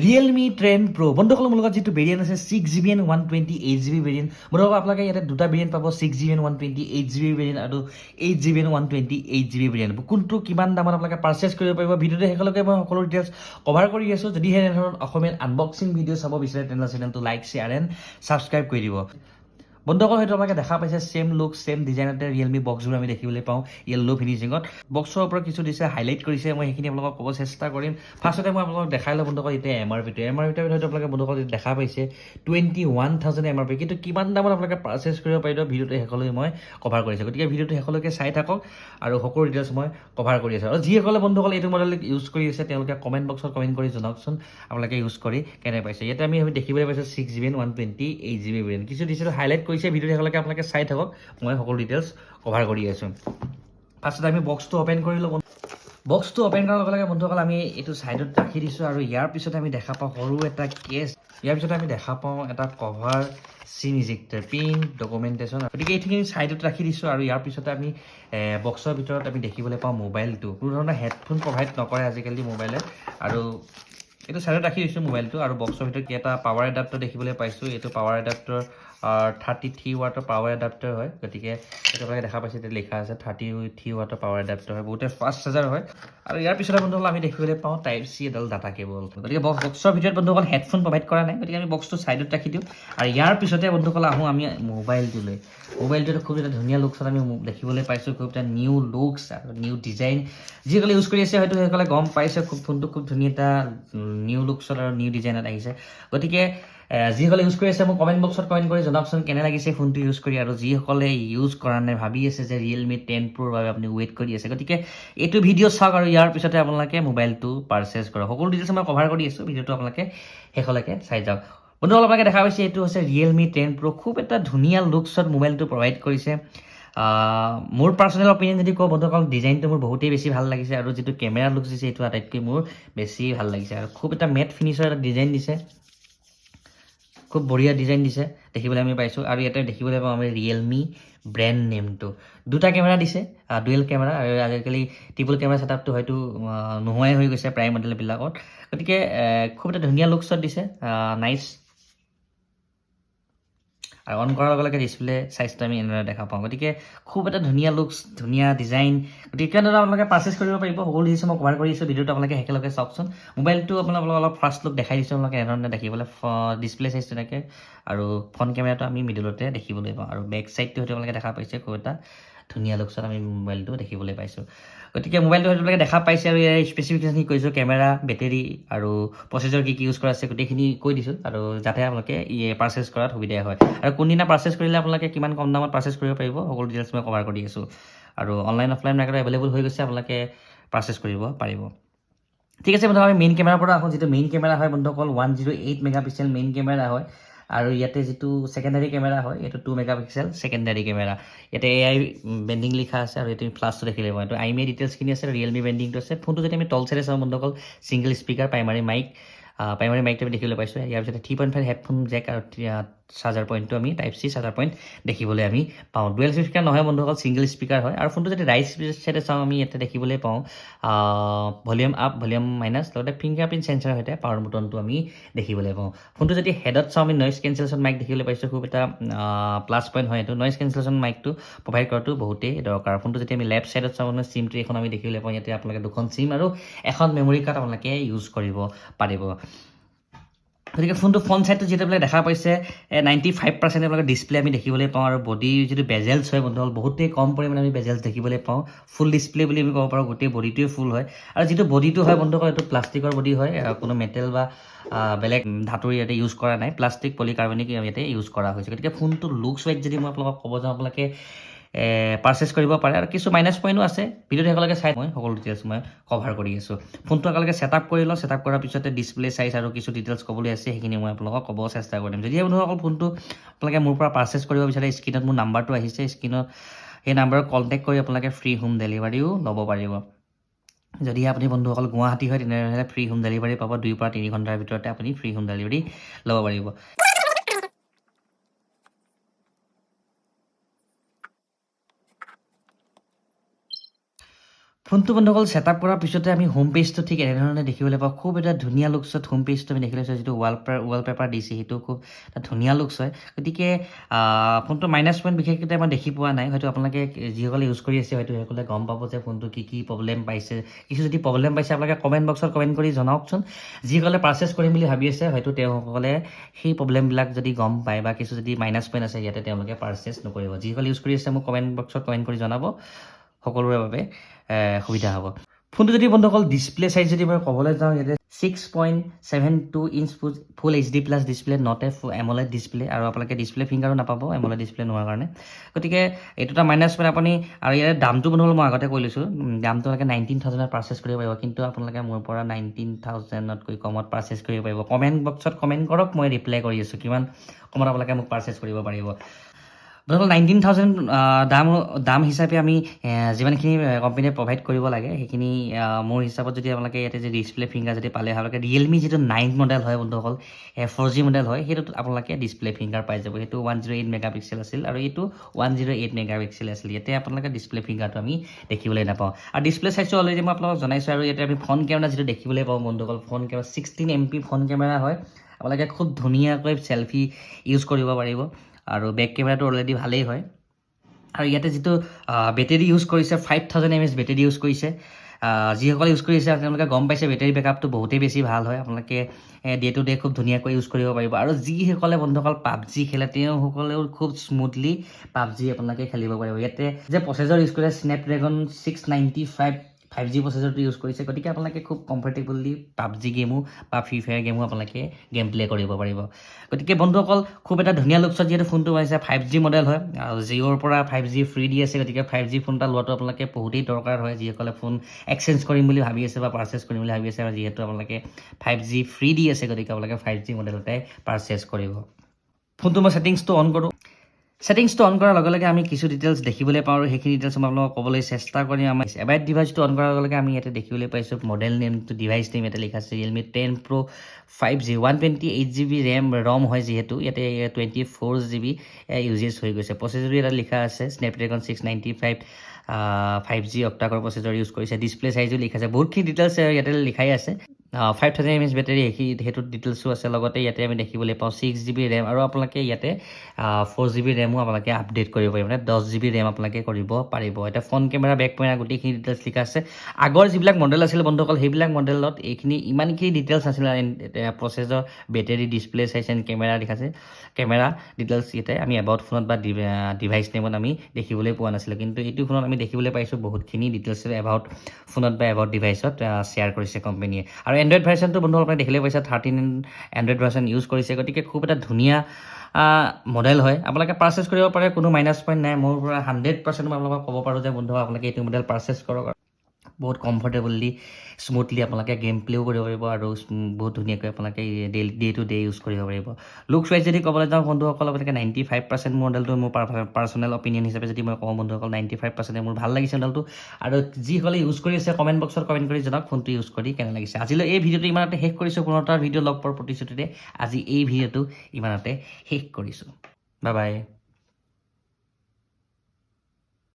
Realme 10 Pro বন্ধুসকল মোৰ লগত যেটো ভেৰিয়েন্ট আছে 6GB and 128GB ভেৰিয়েন্ট বন্ধুসকল আপোনালোকে ইয়াতে দুটা ভেৰিয়েন্ট পাব 6GB and 128GB ভেৰিয়েন্ট আৰু 8GB and 128GB ভেৰিয়েন্ট কোনটো কিমান দামত আপোনালোকে পাৰচেজ কৰিব পাৰিব ভিডিঅ'টো শেষলৈকে মই সকলো ডিটেইলছ কভাৰ কৰি আছো যদি হেনে ধৰণৰ অসমীয়া আনবক্সিং ভিডিঅ' চাব বিচাৰে তেনে চেনেলটো লাইক শ্বেয়াৰ এণ্ড সাবস্ক্ৰাইব কৰি দিব বন্ধুসকল হয়তো আপোনালোকে দেখা পাইছে সেম লুক সেম ডিজাইনতে Realme বক্সবোৰ আমি দেখিবলৈ পাওঁ ইয়েলো ফিনিশিঙত বক্সৰ ওপৰত কিছু দিছে হাইলাইট কৰিছে মই সেইখিনি আপোনালোকক ক'ব চেষ্টা কৰিম ফাৰ্ষ্টতে মই আপোনালোকক দেখাই লওঁ বন্ধুসকল এতিয়া এমআৰপিটো হয়তো আপোনালোকে বন্ধুসকল দেখা পাইছে 21000 এমআৰপি কিন্তু কিমান দামত আপোনালোকে পাৰচেজ কৰিব পাৰিব ভিডিঅ'টো শেষলৈ মই কভাৰ কৰিছোঁ গতিকে ভিডিঅ'টো শেষলৈকে চাই থাকক আৰু সকলো ডিটেইলছ মই কভাৰ কৰি আছোঁ আৰু যিসকলে বন্ধুসকল এইটো মডেল ইউজ কৰি আছে তেওঁলোকে কমেণ্ট বক্সত কমেণ্ট কৰি জনাওকচোন আপোনালোকে ইউজ কৰি কেনে পাইছে ইয়াতে আমি দেখিবলৈ পাইছোঁ 6GB and 128GB ভেৰিয়েন্ট কিছু দিছিলোঁ হাইলাইট কৰিছে ভিডিঅ' শেষলৈকে আপোনালোকে চাই থাকক মই সকলো ডিটেইলছ কভাৰ কৰি আছোঁ ফাৰ্ষ্টতে আমি বক্সটো অপেন কৰি লওঁ বক্সটো অপেন কৰাৰ লগে লগে বন্ধুসকল আমি এইটো সাইডত ৰাখি দিছোঁ আৰু ইয়াৰ পিছতে আমি দেখা পাওঁ সৰু এটা কেছ ইয়াৰ পিছতে আমি দেখা পাওঁ এটা কভাৰ সিম ইজেক্টৰ পিন ডকুমেণ্টেশ্যন গতিকে এইখিনি সাইডত ৰাখি দিছোঁ আৰু ইয়াৰ পিছতে আমি বক্সৰ ভিতৰত আমি দেখিবলৈ পাওঁ মোবাইলটো কোনো ধৰণৰ হেডফোন প্ৰভাইড নকৰে আজিকালি মোবাইলে আৰু এইটো সাইডত ৰাখি দিছোঁ মোবাইলটো আৰু বক্সৰ ভিতৰত এটা পাৱাৰ এডাপ্টাৰ দেখিবলৈ পাইছোঁ এইটো পাৱাৰ এডাপ্টাৰ 33 ওয়াটৰ পাৱাৰ এডাপ্টাৰ হয় গতিকে এইটো আপোনালোকে দেখা পাইছে এতিয়া লিখা আছে 33 ওয়াটৰ পাৱাৰ এডাপ্টাৰ হয় বহুতে ফাষ্ট চাৰ্জাৰ হয় আৰু ইয়াৰ পিছতে বন্ধুসকল আমি দেখিবলৈ পাওঁ টাইপ চি এডাল ডাটা কেবল গতিকে বক্সৰ ভিতৰত বন্ধুসকল হেডফোন প্ৰভাইড কৰা নাই গতিকে আমি বক্সটো সাইডত ৰাখি দিওঁ আৰু ইয়াৰ পিছতে বন্ধুসকল আহোঁ আমি মোবাইলটোলৈ মোবাইলটোত খুব এটা ধুনীয়া লুকছত আমি দেখিবলৈ পাইছোঁ খুব এটা নিউ লুকছ আৰু নিউ ডিজাইন যিসকলে ইউজ কৰি আছে হয়তো সেইসকলে গম পাইছে খুব ফোনটো খুব ধুনীয়া এটা নিউ লুকছত আৰু নিউ ডিজাইনত আহিছে গতিকে যিসকলে ইউজ কৰি আছে মোক কমেণ্ট বক্সত কমেণ্ট কৰি জনাওকচোন কেনে লাগিছে ফোনটো ইউজ কৰি আৰু যিসকলে ইউজ কৰা নাই ভাবি আছে যে Realme 10 Proৰ বাবে আপুনি ৱেইট কৰি আছে গতিকে এইটো ভিডিঅ' চাওক আৰু ইয়াৰ পিছতে আপোনালোকে মোবাইলটো পাৰচেজ কৰক সকলো ডিটেইলছ মই কভাৰ কৰি আছোঁ ভিডিঅ'টো আপোনালোকে শেষলৈকে চাই যাওক বন্ধুসকল আপোনালোকে দেখা পাইছে এইটো হৈছে Realme 10 Pro খুব এটা ধুনীয়া লুকছত মোবাইলটো প্ৰভাইড কৰিছে মোৰ পাৰ্চনেল অপিনিয়ন যদি কওঁ বন্ধুসকল ডিজাইনটো মোৰ বহুতেই বেছি ভাল লাগিছে আৰু যিটো কেমেৰা লুকছ দিছে এইটো আটাইতকৈ মোৰ বেছি ভাল লাগিছে আৰু খুব এটা মেট ফিনিছৰ এটা ডিজাইন দিছে খুব বঢ়িয়া ডিজাইন দিছে দেখিবলৈ আমি পাইছোঁ আৰু ইয়াতে দেখিবলৈ পাওঁ আমি Realme ব্ৰেণ্ড নেমটো দুটা কেমেৰা দিছে ডুৱেল কেমেৰা আৰু আজিকালি ট্ৰিপল কেমেৰা ছেটআপটো হয়তো নোহোৱাই হৈ গৈছে প্ৰায় মডেলবিলাকত গতিকে খুব এটা ধুনীয়া লুকছত দিছে নাইচ আৰু অন কৰাৰ লগে লগে ডিছপ্লে চাইজটো আমি এনেদৰে দেখা পাওঁ গতিকে খুব এটা ধুনীয়া লুকছ ধুনীয়া ডিজাইন গতিকে কেনেদৰে আপোনালোকে পাৰচেজ কৰিব পাৰিব সকলো ডিটেইলছ মই কভাৰ কৰি আছোঁ ভিডিঅ'টো আপোনালোকে একেলগে চাওকচোন মোবাইলটো আপোনালোকক অলপ ফাৰ্ষ্ট লুক দেখাই দিছোঁ আপোনালোকে এনেধৰণে দেখিবলৈ ডিছপ্লে চাইজ তেনেকৈ আৰু ফ্ৰণ্ট কেমেৰাটো আমি মিডিলতে দেখিবলৈ পাওঁ আৰু বেক ছাইডটো হয়তো আপোনালোকে দেখা পাইছে খুব এটা ধুনীয়া লুকছত আমি মোবাইলটো দেখিবলৈ পাইছোঁ গতিকে মোবাইলটো হয়তো আপোনালোকে দেখা পাইছে আৰু ইয়াৰ স্পেচিফিকেশ্যনখিনি কৈছোঁ কেমেৰা বেটেৰী আৰু প্ৰচেছৰ কি ইউজ কৰা আছে গোটেইখিনি কৈ দিছোঁ আৰু যাতে আপোনালোকে পাৰচেজ কৰাত সুবিধা হয় আৰু কোনদিনা পাৰচেজ কৰিলে আপোনালোকে কিমান কম দামত পাৰচেজ কৰিব পাৰিব সকলো ডিটেইলছ মই কভাৰ কৰি আছোঁ আৰু অনলাইন অফলাইন মাৰ্কেটত এভেইলেবল হৈ গৈছে আপোনালোকে পাৰচেজ কৰিব পাৰিব ঠিক আছে বন্ধু আমি মেইন কেমেৰাৰ পৰা আহোঁ যিটো মেইন কেমেৰা হয় বন্ধুসকল 108 মেগাপিক্সেল মেইন কেমেৰা হয় আৰু ইয়াতে যিটো ছেকেণ্ডাৰী কেমেৰা হয় এইটো 2 মেগাপিক্সেল ছেকেণ্ডাৰী কেমেৰা ইয়াতে AI বেণ্ডিং লিখা আছে আৰু এইটো প্লাছটো দেখিলে মই এইটো IMEI ডিটেইলছখিনি আছে Realme বেণ্ডিংটো আছে ফোনটো যদি আমি তল চাইডে চাওঁ বন্ধুসকল ছিংগল স্পীকাৰ প্ৰাইমাৰী মাইকটো আমি দেখিবলৈ পাইছোঁ ইয়াৰ পিছতে 3.5 হেডফোন জেক আৰু চাৰ্জাৰ পইণ্টটো আমি টাইপ চি চাৰ্জাৰ পইণ্ট দেখিবলৈ আমি পাওঁ ডুৱেল স্পীকাৰ নহয় বন্ধুসকল ছিংগল স্পীকাৰ হয় আৰু ফোনটো যদি ৰাইট চাইডে চাওঁ আমি ইয়াতে দেখিবলৈ পাওঁ ভলিউম আপ ভলিউম মাইনাছ লগতে ফিংগাৰপ্ৰিণ্ট চেঞ্চাৰৰ সৈতে পাৱাৰ বুটনটো আমি দেখিবলৈ পাওঁ ফোনটো যদি হেডত চাওঁ আমি নইজ কেঞ্চেলেশ্যন মাইক দেখিবলৈ পাইছোঁ খুব এটা প্লাছ পইণ্ট হয় এইটো নইজ কেঞ্চেলেশ্যন মাইকটো প্ৰভাইড কৰাটো বহুতেই দৰকাৰ ফোনটো যদি আমি লেফ্ট চাইডত চাওঁ চিমটো এখন আমি দেখিবলৈ পাওঁ ইয়াতে আপোনালোকে দুখন চিম আৰু এখন মেমৰি কাৰ্ড আপোনালোকে ইউজ কৰিব পাৰিব গতিকে ফোনটো ফ্ৰণ্ট ছাইডটো যিটো আপোনালোকে দেখা পাইছে 95% আপোনালোকে ডিছপ্লে আমি দেখিবলৈ পাওঁ আৰু বডি যিটো বেজেলছ হয় বন্ধুসকল বহুতেই কম পৰিমাণে আমি বেজেলছ দেখিবলৈ পাওঁ ফুল ডিছপ্লে বুলি আমি ক'ব পাৰোঁ গোটেই বডিটোৱে ফুল হয় আৰু যিটো বডিটো হয় বন্ধুসকল এইটো প্লাষ্টিকৰ বডি হয় কোনো মেটেল বা বেলেগ ধাতুৰ ইয়াতে ইউজ কৰা নাই প্লাষ্টিক পলিকাৰ্বনিক ইয়াতে ইউজ কৰা হৈছে গতিকে ফোনটো লুকছ ৱাইজ যদি মই আপোনালোকক ক'ব যাওঁ আপোনালোকে পাৰচেজ কৰিব পাৰে আৰু কিছু মাইনাছ পইণ্টো আছে ভিডিঅ'টো একেলগে চাই মই সকলো ডিটেইলছ মই কভাৰ কৰি আছোঁ ফোনটো একেলগে ছেটআপ কৰি লওঁ ছেটআপ কৰাৰ পিছতে ডিছপ্লে চাইজ আৰু কিছু ডিটেইলছ ক'বলৈ আছে সেইখিনি মই আপোনালোকক ক'ব চেষ্টা কৰিম যদি বন্ধুসকল ফোনটো আপোনালোকে মোৰ পৰা পাৰচেজ কৰিব বিচাৰে স্ক্ৰীণত মোৰ নাম্বাৰটো আহিছে স্ক্ৰীণত সেই নাম্বাৰত কণ্টেক্ট কৰি আপোনালোকে ফ্ৰী হোম ডেলিভাৰীও ল'ব পাৰিব যদি আপুনি বন্ধুসকল গুৱাহাটী হয় তেনেহ'লে ফ্ৰী হোম ডেলিভাৰী পাব 2 পৰা 3 ঘণ্টাৰ ভিতৰতে আপুনি ফ্ৰী হোম ডেলিভাৰী ল'ব পাৰিব ফোনটো বন্ধুসকল ছেটআপ কৰাৰ পিছতে আমি হোম পেজটো ঠিক এনেধৰণে দেখিবলৈ পাওঁ খুব এটা ধুনীয়া লুকছত হোম পেজটো আমি দেখিবলৈ পাইছোঁ যিটো ৱালপেপাৰ দিছে সেইটো খুব এটা ধুনীয়া লুকছ হয় গতিকে ফোনটো মাইনাছ পইণ্ট বিশেষকৈ মই দেখি পোৱা নাই হয়তো আপোনালোকে যিসকলে ইউজ কৰি আছে হয়তো সেইসকলে গম পাব যে ফোনটো কি প্ৰব্লেম পাইছে কিছু যদি প্ৰব্লেম পাইছে আপোনালোকে কমেণ্ট বক্সত কমেণ্ট কৰি জনাওকচোন যিসকলে পাৰ্চেছ কৰিম বুলি ভাবি আছে হয়তো তেওঁসকলে সেই প্ৰব্লেমবিলাক যদি গম পায় বা কিছু যদি মাইনাছ পইণ্ট আছে ইয়াতে তেওঁলোকে পাৰ্চেছ নকৰিব যিসকলে ইউজ কৰি আছে মোক কমেণ্ট বক্সত কমেণ্ট কৰি জনাব সকলোৰে বাবে সুবিধা হ'ব ফোনটো যদি বন্ধুসকল ডিছপ্লে চাইজ যদি মই ক'বলৈ যাওঁ ইয়াতে 6.72 inch full HD+ display not a AMOLED display আৰু আপোনালোকে ডিছপ্লে ফিংগাৰো নাপাব এমোলেড ডিছপ্লে নোহোৱাৰ কাৰণে গতিকে এইটো এটা মাইনাছ পইণ্ট আপুনি আৰু ইয়াৰ দামটো বন্ধুসকল মই আগতে কৈ লৈছোঁ দামটো আপোনালোকে 19,000ত পাৰ্চেছ কৰিব পাৰিব কিন্তু আপোনালোকে মোৰ পৰা 19,000তকৈ কমত পাৰ্চেছ কৰিব পাৰিব কমেণ্ট বক্সত কমেণ্ট কৰক মই ৰিপ্লাই কৰি আছোঁ কিমান কমত আপোনালোকে মোক পাৰ্চেছ কৰিব পাৰিব বন্ধুসকল 19,000 দাম হিচাপে আমি যিমানখিনি কোম্পানীয়ে প্ৰভাইড কৰিব লাগে সেইখিনি মোৰ হিচাপত যদি আপোনালোকে ইয়াতে যদি ডিছপ্লে ফিংগাৰ যদি পালে আপোনালোকে ৰিয়েলমি যিটো 9 মডেল হয় বন্ধুসকল 4G মডেল হয় সেইটোত আপোনালোকে ডিছপ্লে ফিংগাৰ পাই যাব সেইটো 108 মেগাপিক্সেল আছিল আৰু এইটো 108 মেগাপিক্সেল আছিল ইয়াতে আপোনালোকে ডিছপ্লে ফিংগাৰটো আমি দেখিবলৈ নাপাওঁ আৰু ডিছপ্লে চাইজটো অলৰেডি মই আপোনালোকক জনাইছোঁ আৰু ইয়াতে আমি ফ্ৰণ্ট কেমেৰা যিটো দেখিবলৈ পাওঁ বন্ধুসকল front camera 16 MP front camera হয় আপোনালোকে খুব ধুনীয়াকৈ চেলফি ইউজ কৰিব পাৰিব আৰু বেক কেমেৰাটো অলৰেডি ভালেই হয় আৰু ইয়াতে যিটো বেটেৰী ইউজ কৰিছে 5000 mAh বেটেৰী ইউজ কৰিছে যিসকলে ইউজ কৰিছে তেওঁলোকে গম পাইছে বেটেৰী বেকআপটো বহুতেই বেছি ভাল হয় আপোনালোকে ডে টু ডে খুব ধুনীয়াকৈ ইউজ কৰিব পাৰিব আৰু যিসকলে বন্ধুসকল পাবজি খেলে তেওঁসকলেও খুব স্মুথলি পাবজি আপোনালোকে খেলিব পাৰিব ইয়াতে যে প্ৰচেছৰ ইউজ কৰিছে স্নেপড্ৰেগন 695 5G প্ৰচেছৰটো ইউজ কৰিছে গতিকে আপোনালোকে খুব কমফৰ্টেবলি পাবজি গেমো বা ফ্ৰী ফায়াৰ গেমো আপোনালোকে গেম প্লে কৰিব পাৰিব গতিকে বন্ধুসকল খুব এটা ধুনীয়া লুকছত যিহেতু ফোনটো পাইছে 5G মডেল হয় আৰু জিঅ'ৰ পৰা 5G ফ্ৰী দি আছে গতিকে 5G ফোন এটা লোৱাটো আপোনালোকে বহুতেই দৰকাৰ হয় যিসকলে ফোন এক্সচেঞ্জ কৰিম বুলি ভাবি আছে বা পাৰ্চেছ কৰিম বুলি ভাবি আছে আৰু যিহেতু আপোনালোকে 5G ফ্ৰী দি আছে গতিকে আপোনালোকে 5G মডেল এটাই পাৰ্চেছ কৰিব ফোনটো মই ছেটিংছটো অন কৰোঁ ছেটিংছটো অন কৰাৰ লগে লগে আমি কিছু ডিটেইলছ দেখিবলৈ পাওঁ আৰু সেইখিনি ডিটেইলছ মই আপোনালোকক ক'বলৈ চেষ্টা কৰিম আমাৰ এবাইট ডিভাইচটো অন কৰাৰ লগে লগে আমি ইয়াতে দেখিবলৈ পাইছোঁ মডেল নেমটো ডিভাইচ নেম ইয়াতে লিখা আছে Realme 10 Pro 5G 128GB ৰম হয় যিহেতু ইয়াতে 24GB ইউজেছ হৈ গৈছে প্ৰচেছৰো ইয়াতে লিখা আছে Snapdragon 695 5G octa core processor use কৰিছে ডিছপ্লে চাইজো লিখা আছে বহুতখিনি ডিটেইলছ ইয়াতে লিখাই আছে 5000 mAh বেটেৰী সেইটো ডিটেইলছো আছে লগতে ইয়াতে আমি দেখিবলৈ পাওঁ 6GB ৰেম আৰু আপোনালোকে ইয়াতে 4GB ৰেমো আপোনালোকে আপডেট কৰিব পাৰিব মানে 10GB ৰেম আপোনালোকে কৰিব পাৰিব এটা ফ্ৰণ্ট কেমেৰা বেক কেমেৰা গোটেইখিনি ডিটেইলছ লিখা আছে আগৰ যিবিলাক মডেল আছিল বন্ধুসকল সেইবিলাক মডেলত এইখিনি ইমানখিনি ডিটেইলছ আছিলে processor battery display size and camera লিখা আছে কেমেৰা ডিটেইলছ ইয়াতে আমি এবাউট ফোনত বা ডিভাইচ নেমত আমি দেখিবলৈ পোৱা নাছিলোঁ কিন্তু এইটো ফোনত আমি দেখিবলৈ পাইছোঁ বহুতখিনি ডিটেইলছ এবাউট ফোনত বা এবাউট ডিভাইচত শ্বেয়াৰ কৰিছে কোম্পানীয়ে আৰু এণ্ড্ৰইড ভাৰ্চনটো বন্ধুসকল আপুনি দেখিবলৈ পাইছে 13 এণ্ড্ৰইড ভাৰ্চন ইউজ কৰিছে গতিকে খুব এটা ধুনীয়া মডেল হয় আপোনালোকে পাৰ্চেছ কৰিব পাৰে কোনো মাইনাছ পইণ্ট নাই মোৰ পৰা 100% মই আপোনালোকক ক'ব পাৰোঁ যে বন্ধুসকল আপোনালোকে এইটো মডেল পাৰ্চেছ কৰক বহুত কমফৰ্টেবলি স্মুথলি আপোনালোকে গেম প্লেও কৰিব পাৰিব আৰু বহুত ধুনীয়াকৈ আপোনালোকে ডে টু ডে ইউজ কৰিব পাৰিব লুকছ ৱাইজ যদি ক'বলৈ যাওঁ বন্ধুসকল আপোনালোকে 95% মডেলটো মোৰ পাৰ্চনেল অপিনিয়ন হিচাপে যদি মই কওঁ বন্ধুসকল 95% মোৰ ভাল লাগিছে মডেলটো আৰু যিসকলে ইউজ কৰি আছে কমেণ্ট বক্সত কমেণ্ট কৰি জনাওক ফোনটো ইউজ কৰি কেনে লাগিছে আজিলৈ এই ভিডিঅ'টো ইমানতে শেষ কৰিছোঁ পুনৰ এটা ভিডিঅ' লগ পোৱাৰ প্ৰতিশ্ৰুতিৰে আজি এই ভিডিঅ'টো ইমানতে শেষ কৰিছোঁ বাই বাই